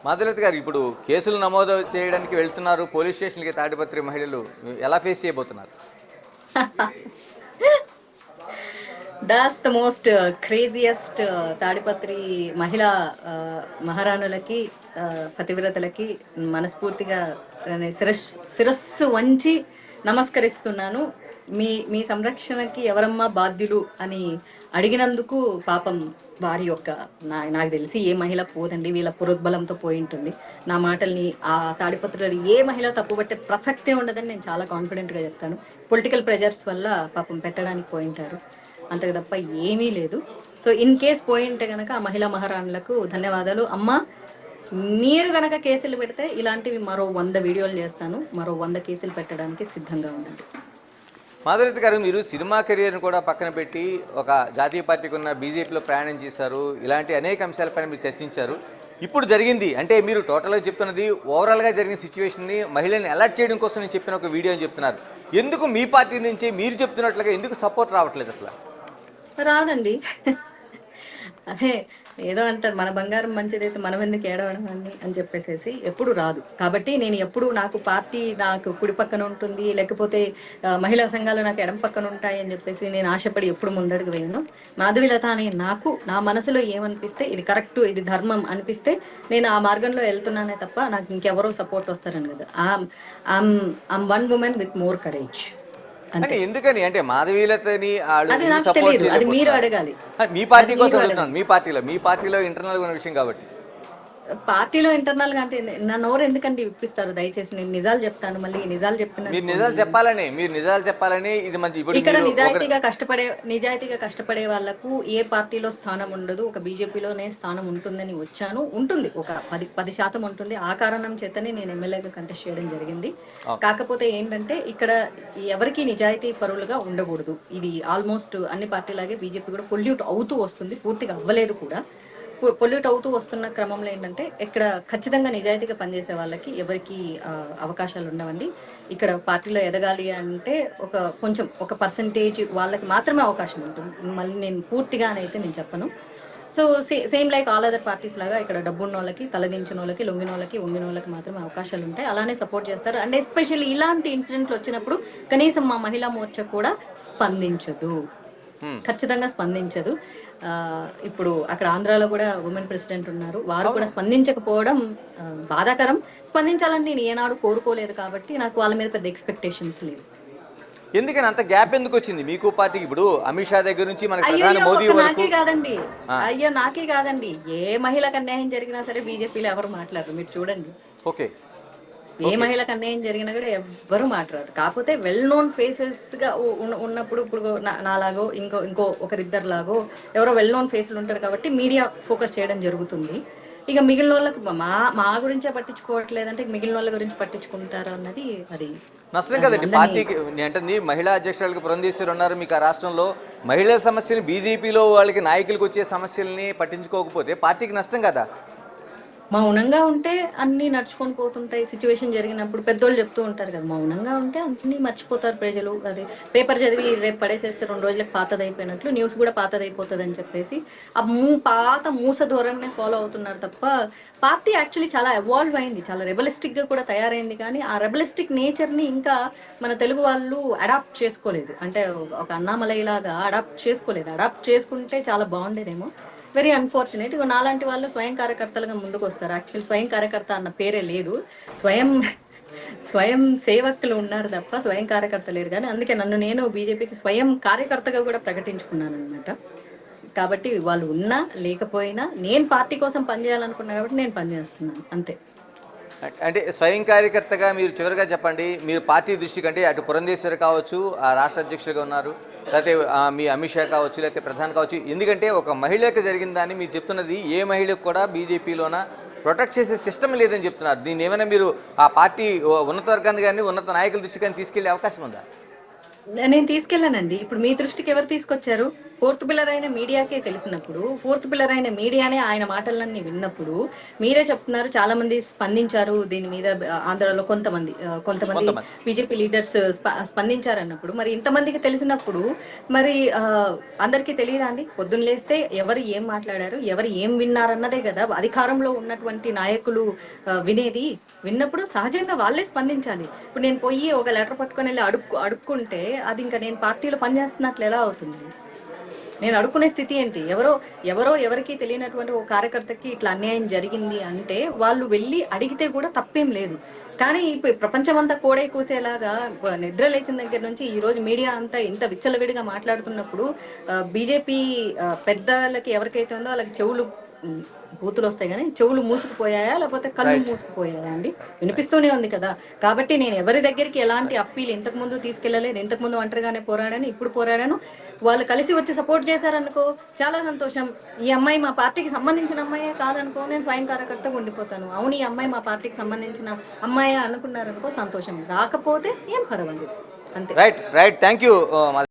మాధులత గారు, ఇప్పుడు కేసులు నమోదు చేయడానికి వెళ్తున్నారు పోలీస్ స్టేషన్కి తాడిపత్రి మహిళలు, ఎలా ఫేస్ చేయబోతున్నారు? That's the most craziest Tadipatri మహిళా మహారాణులకి, పతివ్రతలకి మనస్ఫూర్తిగా శిరస్సు వంచి నమస్కరిస్తున్నాను. మీ మీ సంరక్షణకి ఎవరమ్మా బాధ్యులు అని అడిగినందుకు పాపం వారి యొక్క నాకు తెలిసి ఏ మహిళ పోదండి, వీళ్ళ పురోద్బలంతో పోయి ఉంటుంది. నా మాటల్ని ఆ తాడిపత్రిలో ఏ మహిళ తప్పుపట్టే ప్రసక్తే ఉండదని నేను చాలా కాన్ఫిడెంట్గా చెప్తాను. పొలిటికల్ ప్రెజర్స్ వల్ల పాపం పెట్టడానికి పోయింటారు, అంతకు తప్ప ఏమీ లేదు. సో ఇన్ కేస్ పోయింటే కనుక ఆ మహిళా మహారాణులకు ధన్యవాదాలు. అమ్మా, మీరు గనక కేసులు పెడితే ఇలాంటివి మరో 100 వీడియోలు చేస్తాను, మరో 100 కేసులు పెట్టడానికి సిద్ధంగా ఉండండి. మాధులత గారు, మీరు సినిమా కెరియర్ని కూడా పక్కన పెట్టి ఒక జాతీయ పార్టీకి ఉన్న బీజేపీలో ప్రయాణం చేశారు, ఇలాంటి అనేక అంశాలపైన మీరు చర్చించారు. ఇప్పుడు జరిగింది అంటే మీరు టోటల్గా చెప్తున్నది ఓవరాల్గా జరిగిన సిచ్యువేషన్ని మహిళల్ని అలర్ట్ చేయడం కోసం నేను చెప్పిన ఒక వీడియో అని చెప్తున్నారు. ఎందుకు మీ పార్టీ నుంచి మీరు చెప్తున్నట్లుగా ఎందుకు సపోర్ట్ రావట్లేదు అసలు? రాదండి. అదే ఏదో అంటారు, మన బంగారం మంచిదైతే మనం ఎందుకు ఏడవడం అని చెప్పేసి ఎప్పుడు రాదు. కాబట్టి నేను ఎప్పుడు నాకు పార్టీ నాకు కుడి పక్కన ఉంటుంది, లేకపోతే మహిళా సంఘాలు నాకు ఎడం పక్కన ఉంటాయి అని చెప్పేసి నేను ఆశపడి ఎప్పుడు ముందడుగు వేయను. మాధవీలత అనే నాకు నా మనసులో ఏమనిపిస్తే ఇది కరెక్ట్, ఇది ధర్మం అనిపిస్తే నేను ఆ మార్గంలో వెళ్తున్నానే తప్ప నాకు ఇంకెవరో సపోర్ట్ వస్తారని కదా. I'm one women with more courage. అంటే ఎందుకని అంటే మాధవీలతని మీరు అడగాలి. మీ పార్టీ కోసం అడుగుతున్నాను, మీ పార్టీలో ఇంటర్నల్ ఉన్న విషయం కాబట్టి. పార్టీలో ఇంటర్నల్ గా అంటే నా నోరు ఎందుకంటే ఇప్పిస్తారు? దయచేసి నేను నిజాలు చెప్తాను, మళ్ళీ నిజాలు చెప్పిన మీరు నిజాలు చెప్పాలని ఇది మంచి. ఇక్కడ నిజాయితీగా కష్టపడే వాళ్ళకు ఏ పార్టీలో స్థానం ఉండదు, ఒక బీజేపీలోనే స్థానం ఉంటుందని వచ్చాను. ఉంటుంది, ఒక 10% ఉంటుంది. ఆ కారణం చేతనే నేను ఎమ్మెల్యేగా కంటెస్ట్ చేయడం జరిగింది. కాకపోతే ఏంటంటే ఇక్కడ ఎవరికి నిజాయితీ పరులుగా ఉండకూడదు. ఇది ఆల్మోస్ట్ అన్ని పార్టీలాగే బీజేపీ కూడా పొల్యూట్ అవుతూ వస్తుంది, పూర్తిగా అవ్వలేదు కూడా. పొల్యూట్ అవుతూ వస్తున్న క్రమంలో ఏంటంటే ఇక్కడ ఖచ్చితంగా నిజాయితీగా పనిచేసే వాళ్ళకి ఎవరికి అవకాశాలు ఉండవండి. ఇక్కడ పార్టీలో ఎదగాలి అంటే ఒక పర్సంటేజ్ వాళ్ళకి మాత్రమే అవకాశం ఉంటుంది. మళ్ళీ నేను పూర్తిగా అయితే నేను చెప్పను. So same like all other parties లాగా ఇక్కడ డబ్బున్న వాళ్ళకి, తలదించిన వాళ్ళకి, లొంగిన వాళ్ళకి, వంగిన వాళ్ళకి మాత్రమే అవకాశాలు ఉంటాయి. అలానే సపోర్ట్ చేస్తారు. అండ్ ఎస్పెషల్లీ ఇలాంటి ఇన్సిడెంట్లు వచ్చినప్పుడు కనీసం మా మహిళా మోర్చా కూడా స్పందించదు, ఖచ్చితంగా స్పందించదు. ఇప్పుడు అక్కడ ఆంధ్రాలో కూడా ఉమెన్ ప్రెసిడెంట్ ఉన్నారు, వారు కూడా స్పందించకపోవడం బాధాకరం. స్పందించాలని నేను ఏనాడు కోరుకోలేదు కాబట్టి నాకు వాళ్ళ మీద పెద్ద ఎక్స్పెక్టేషన్స్ లేవు. ఎందుకని అంత గ్యాప్ ఎందుకు వచ్చింది మీకు పార్టీకి? ఇప్పుడు అమిత్ షా దగ్గర నుంచి మనకి ప్రధాని మోదీ వరకు నాకే కాదండి, ఏ మహిళకు అన్యాయం జరిగినా సరే బీజేపీలో ఎవరు మాట్లాడరు. మీరు చూడండి, ఓకే, ఏ మహిళకు అన్యాయం జరిగినా కూడా ఎవ్వరు మాట్లాడరు. కాకపోతే వెల్ నోన్ ఫేసెస్ గా ఉన్నప్పుడు, ఇప్పుడు నాలాగో ఇంకో ఒకరిద్దరిలాగో ఎవరో వెల్ నోన్ ఫేస్లు ఉంటారు కాబట్టి మీడియా ఫోకస్ చేయడం జరుగుతుంది. ఇక మిగిలిన వాళ్ళకి మా గురించే పట్టించుకోవట్లేదంటే మిగిలిన వాళ్ళ గురించి పట్టించుకుంటారు అన్నది అది నష్టం కదండి పార్టీకి. అంటే మహిళా అధ్యక్షురాలకు పురంధేశ్వరి ఉన్నారు, మీకు ఆ రాష్ట్రంలో మహిళల సమస్యలు, బీజేపీలో వాళ్ళకి నాయకులకు వచ్చే సమస్యల్ని పట్టించుకోకపోతే పార్టీకి నష్టం కదా. మౌనంగా ఉంటే అన్నీ నడుచుకొని పోతుంటాయి. సిచ్యువేషన్ జరిగినప్పుడు పెద్దోళ్ళు చెప్తూ ఉంటారు కదా, మౌనంగా ఉంటే అన్నీ మర్చిపోతారు ప్రజలు. అది పేపర్ చదివి రేపు పడేసేస్తే 2 రోజులకు పాతదైపోయినట్లు న్యూస్ కూడా పాతదైపోతుంది అని చెప్పేసి ఆ పాత మూస ధోరణిని ఫాలో అవుతున్నారు తప్ప పార్టీ యాక్చువల్లీ చాలా ఎవాల్వ్ అయింది, చాలా రెబలిస్టిక్గా కూడా తయారైంది. కానీ ఆ రెబలిస్టిక్ నేచర్ని ఇంకా మన తెలుగు వాళ్ళు అడాప్ట్ చేసుకోలేదు. అంటే ఒక అన్నామలై లాగా అడాప్ట్ చేసుకోలేదు. అడాప్ట్ చేసుకుంటే చాలా బాగుండేదేమో. Very unfortunate. ఇక నాలాంటి వాళ్ళు స్వయం కార్యకర్తలుగా ముందుకు వస్తారు. యాక్చువల్లీ స్వయం కార్యకర్త అన్న పేరే లేదు, స్వయం సేవకులు ఉన్నారు తప్ప స్వయం కార్యకర్త లేరు. కానీ అందుకే నేను బీజేపీకి స్వయం కార్యకర్తగా కూడా ప్రకటించుకున్నాను అనమాట. కాబట్టి వాళ్ళు ఉన్నా లేకపోయినా నేను పార్టీ కోసం పనిచేయాలనుకున్నా కాబట్టి నేను పనిచేస్తున్నాను, అంతే. అంటే స్వయం కార్యకర్తగా మీరు చివరిగా చెప్పండి, మీరు పార్టీ దృష్టికి అంటే అటు పురంధేశ్వరి కావచ్చు, ఆ రాష్ట్ర అధ్యక్షులుగా ఉన్నారు, లేకపోతే మీ అమిత్ షా కావచ్చు, లేకపోతే ప్రధాని కావచ్చు, ఎందుకంటే ఒక మహిళకు జరిగిన దాన్ని మీరు చెప్తున్నది ఏ మహిళకు కూడా బీజేపీలోన ప్రొటెక్ట్ చేసే సిస్టమ్ లేదని చెప్తున్నారు. దీన్ని ఏమైనా మీరు ఆ పార్టీ ఉన్నత వర్గాన్ని కానీ ఉన్నత నాయకుల దృష్టికి కానీ తీసుకెళ్లే అవకాశం ఉందా? నేను తీసుకెళ్ళానండి. ఇప్పుడు మీ దృష్టికి ఎవరు తీసుకొచ్చారు? ఫోర్త్ పిల్లర్ అయిన మీడియాకే తెలిసినప్పుడు, ఫోర్త్ పిల్లర్ అయిన మీడియానే ఆయన మాటలన్నీ విన్నప్పుడు, మీరే చెప్తున్నారు చాలా మంది స్పందించారు దీని మీద. ఆంధ్రాలో కొంతమంది కొంతమంది బీజేపీ లీడర్స్ స్పందించారన్నప్పుడు, మరి ఇంతమందికి తెలిసినప్పుడు మరి అందరికీ తెలియదా అండి? పొద్దున్న లేస్తే ఎవరు ఏం మాట్లాడారు, ఎవరు ఏం విన్నారన్నదే కదా అధికారంలో ఉన్నటువంటి నాయకులు వినేది. విన్నప్పుడు సహజంగా వాళ్ళే స్పందించాలి. ఇప్పుడు నేను పోయి ఒక లెటర్ పట్టుకొని వెళ్ళి అడుక్కుంటే అది ఇంకా నేను పార్టీలో పనిచేస్తున్నట్లు ఎలా అవుతుంది? నేను అడుక్కునే స్థితి ఏంటి? ఎవరో ఎవరికీ తెలియనటువంటి ఓ కార్యకర్తకి ఇట్లా అన్యాయం జరిగింది అంటే వాళ్ళు వెళ్ళి అడిగితే కూడా తప్పేం లేదు. కానీ ఇప్పుడు ప్రపంచమంతా కోడై కూసేలాగా నిద్ర లేచిన దగ్గర నుంచి ఈ రోజు మీడియా అంతా ఇంత విచ్చలవిడిగా మాట్లాడుతున్నప్పుడు బీజేపీ పెద్దలకి ఎవరికైతే ఉందో వాళ్ళకి చెవులు బూతులు వస్తాయి కానీ చెవులు మూసుకుపోయాయా లేకపోతే కళ్ళు రైట్ మూసుకుపోయాయా అండి? వినిపిస్తూనే ఉంది కదా. కాబట్టి నేను ఎవరి దగ్గరికి ఎలాంటి అప్పీల్ ఇంతకు ముందు తీసుకెళ్లలేదు. ఇంతకు ముందు ఒంటరిగానే పోరాడాను, ఇప్పుడు పోరాడాను. వాళ్ళు కలిసి వచ్చి సపోర్ట్ చేశారనుకో చాలా సంతోషం. ఈ అమ్మాయి మా పార్టీకి సంబంధించిన అమ్మాయే కాదనుకో నేను స్వయం కార్యకర్తగా ఉండిపోతాను. అవును ఈ అమ్మాయి మా పార్టీకి సంబంధించిన అమ్మాయి అనుకున్నారనుకో సంతోషం. రాకపోతే ఏం పర్వాలేదు, అంతే. Right thank you.